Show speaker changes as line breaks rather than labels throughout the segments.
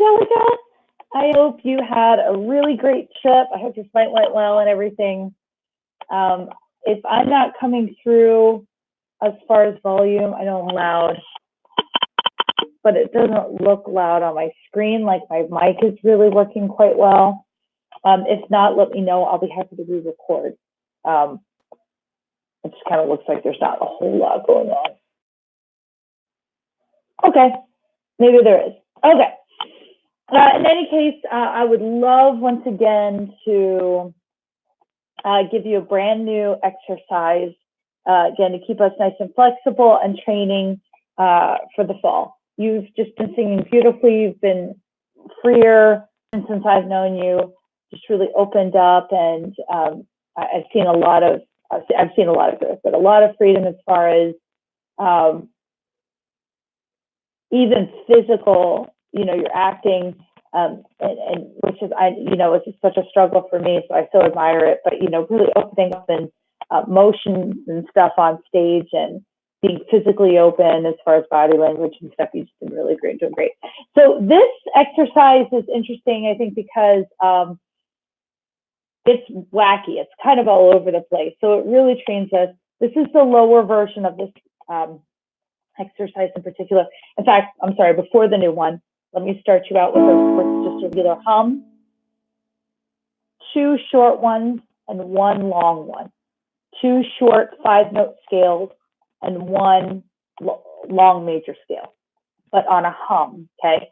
Angelica. I hope you had a really great trip. I hope your flight went well and everything. If I'm not coming through as far as volume, I know I'm loud, but it doesn't look loud on my screen. Like my mic is really working quite well. If not, let me know. I'll be happy to re-record. It just kind of looks like there's not a whole lot going on. Okay, maybe there is. Okay. In any case, I would love once again to give you a brand new exercise, again, to keep us nice and flexible and training for the fall. You've just been singing beautifully. You've been freer since I've known you, just really opened up, and I've seen a lot of growth, but a lot of freedom as far as even physical, you're acting, and which is, it's just such a struggle for me, so I so admire it, but, really opening up and motions and stuff on stage and being physically open as far as body language and stuff. You've been really great, doing great. So this exercise is interesting, I think, because it's wacky. It's kind of all over the place. So it really trains us. This is the lower version of this exercise in particular. In fact, I'm sorry, before the new one, let me start you out with just a regular hum, 2 short ones and 1 long one, 2 short 5-note scales and 1 long major scale, but on a hum, okay?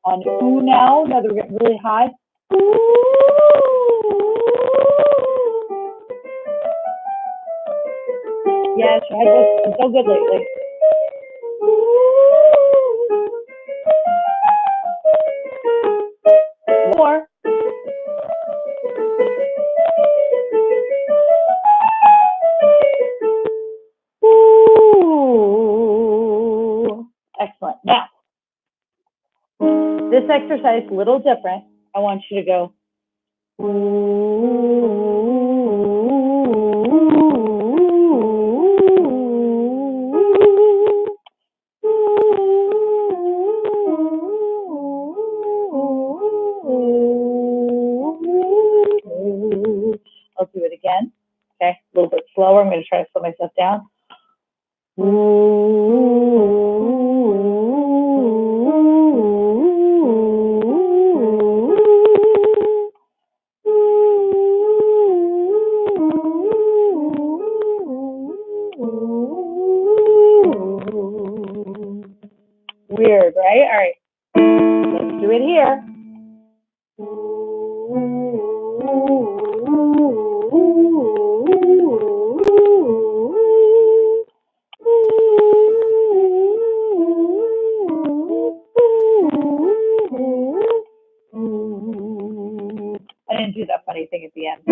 On ooh now, we're getting really high. Yes, your head goes so good lately. More. Ooh. Excellent. Now, this exercise is a little different. I want you to go I'll do it again. Okay, a little bit slower. I'm going to try to slow myself down. Weird, right? All right, let's do it here. I didn't do that funny thing at the end.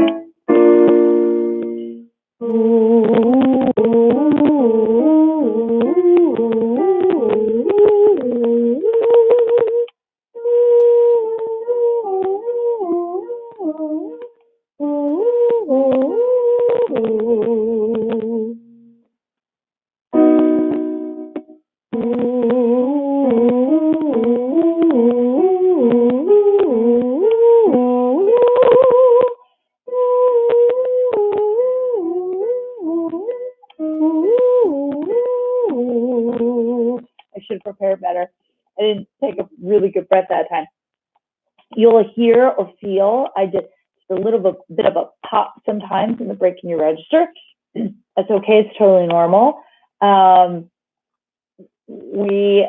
should have prepared better. I didn't take a really good breath that time. You'll hear or feel, I did a little bit of a pop sometimes in the break in your register. That's okay, it's totally normal. We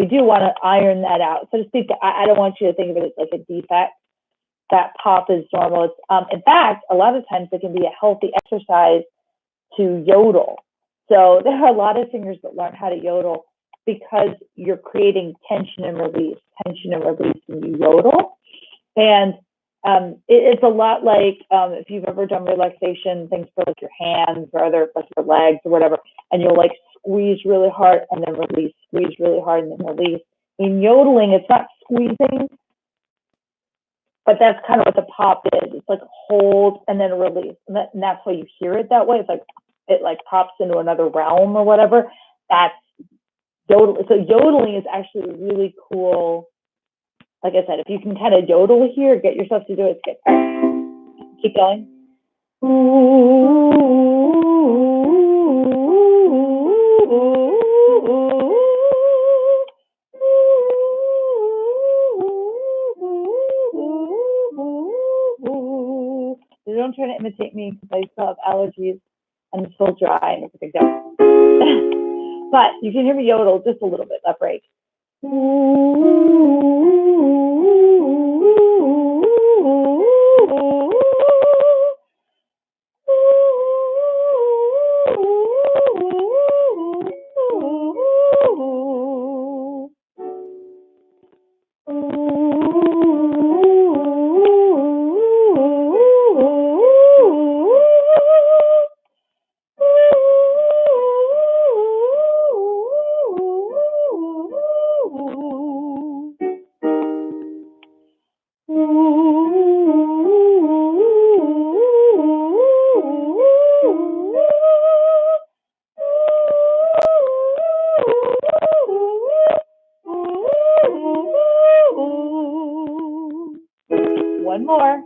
do want to iron that out, so to speak. I don't want you to think of it as like a defect. That pop is normal. It's, in fact, a lot of times it can be a healthy exercise to yodel. So there are a lot of singers that learn how to yodel because you're creating tension and release when you yodel. And it's a lot like if you've ever done relaxation things for like your hands or other, like your legs or whatever, and you'll like squeeze really hard and then release, squeeze really hard and then release. In yodeling, it's not squeezing, but that's kind of what the pop is. It's like hold and then release, and that's why you hear it that way. It's like it like pops into another realm or whatever. That's yodeling. So yodeling is actually really cool. Like I said, if you can kind of yodel here, get yourself to do it, it's good. Keep going. So don't try to imitate me because I still have allergies and I'm still dry and everything down. But you can hear me yodel just a little bit, that break. One more.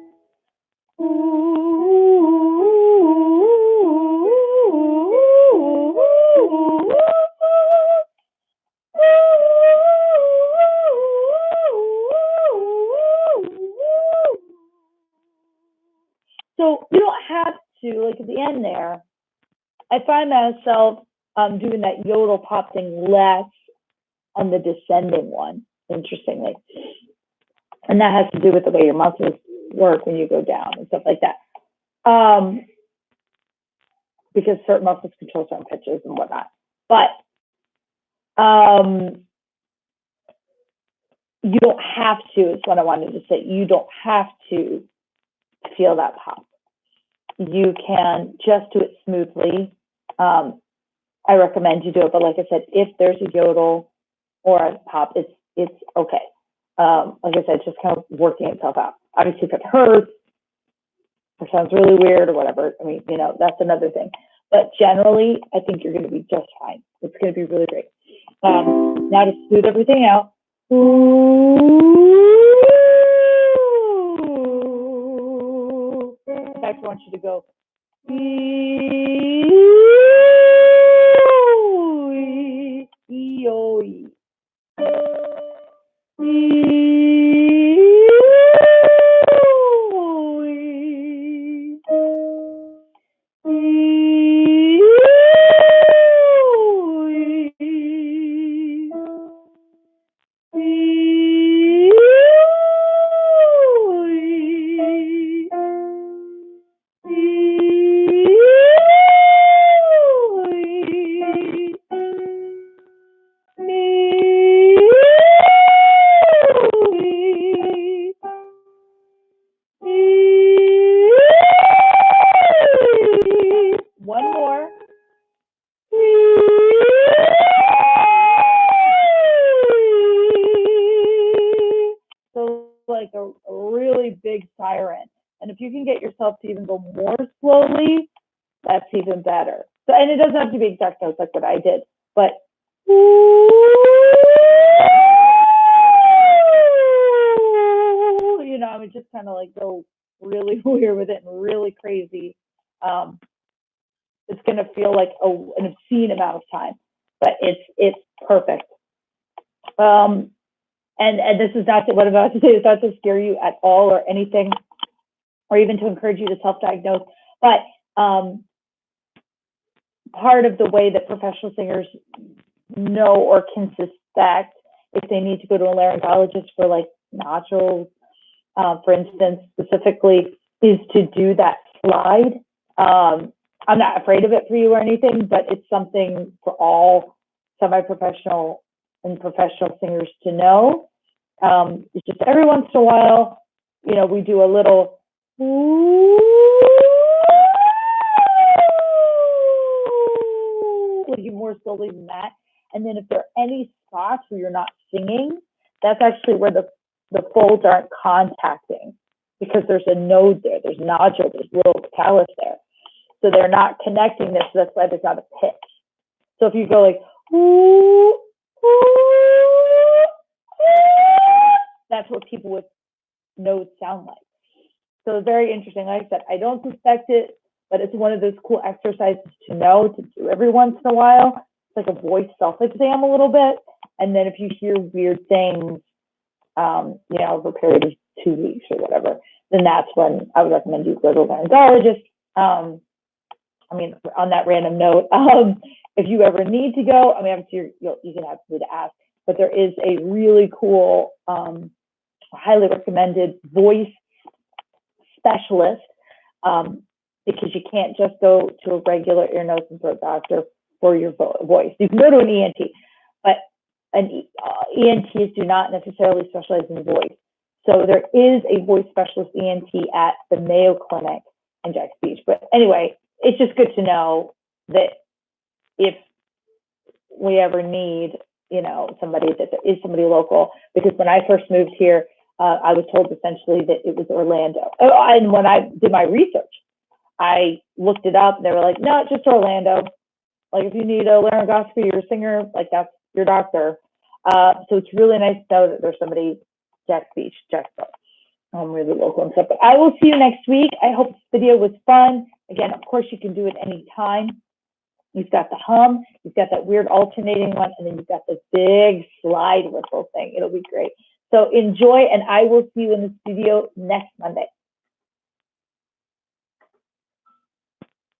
So you don't have to, like at the end there, I find myself doing that yodel pop thing less on the descending one, interestingly. And that has to do with the way your muscles work when you go down and stuff like that. Because certain muscles control certain pitches and whatnot. But you don't have to, is what I wanted to say. You don't have to feel that pop. You can just do it smoothly. I recommend you do it, but like I said, if there's a yodel or a pop, it's okay. Like I said, just kind of working itself out. Obviously, if it hurts or sounds really weird or whatever, I mean, that's another thing. But generally, I think you're going to be just fine. It's going to be really great. Now to smooth everything out. In fact, I want you to go. One more. So like a really big siren. And if you can get yourself to even go more slowly, that's even better. So, and it doesn't have to be exact notes like what I did, but I would just kind of like go really weird with it and really crazy. It's going to feel like an obscene amount of time, but it's perfect. And this is not what I'm about to say is not to scare you at all or anything, or even to encourage you to self-diagnose. But part of the way that professional singers know or can suspect if they need to go to a laryngologist for like nodules, for instance, specifically, is to do that slide. I'm not afraid of it for you or anything, but it's something for all semi-professional and professional singers to know. It's just every once in a while, you know, we do a little more slowly than that. And then if there are any spots where you're not singing, that's actually where the folds aren't contacting, because there's a node there, there's a nodule, there's a little callus there. So they're not connecting this, so that's why there's not a pitch. So if you go like, ooh, ooh, that's what people with nodes sound like. So very interesting. Like I said, I don't suspect it, but it's one of those cool exercises to know, to do every once in a while. It's like a voice self-exam a little bit. And then if you hear weird things, you know, over a period of 2 weeks or whatever, then that's when I would recommend you go to a laryngologist. I mean, on that random note, if you ever need to go, I mean, obviously you can have to ask, but there is a really cool, highly recommended voice specialist, because you can't just go to a regular ear, nose, and throat doctor for your voice. You can go to an ENT, but ENTs do not necessarily specialize in voice. So there is a voice specialist ENT at the Mayo Clinic in Jax Beach. But anyway, it's just good to know that if we ever need, you know, somebody, that there is somebody local. Because when I first moved here, I was told essentially that it was Orlando. And when I did my research, I looked it up and they were like, no, just Orlando. Like if you need a laryngoscopy, you're a singer, like that's your doctor. So it's really nice to know that there's somebody, Jax Beach, Jacksonville, really local and stuff. But I will see you next week. I hope this video was fun. Again, of course, you can do it anytime. You've got the hum, you've got that weird alternating one, and then you've got this big slide whistle thing. It'll be great. So enjoy, and I will see you in the studio next Monday.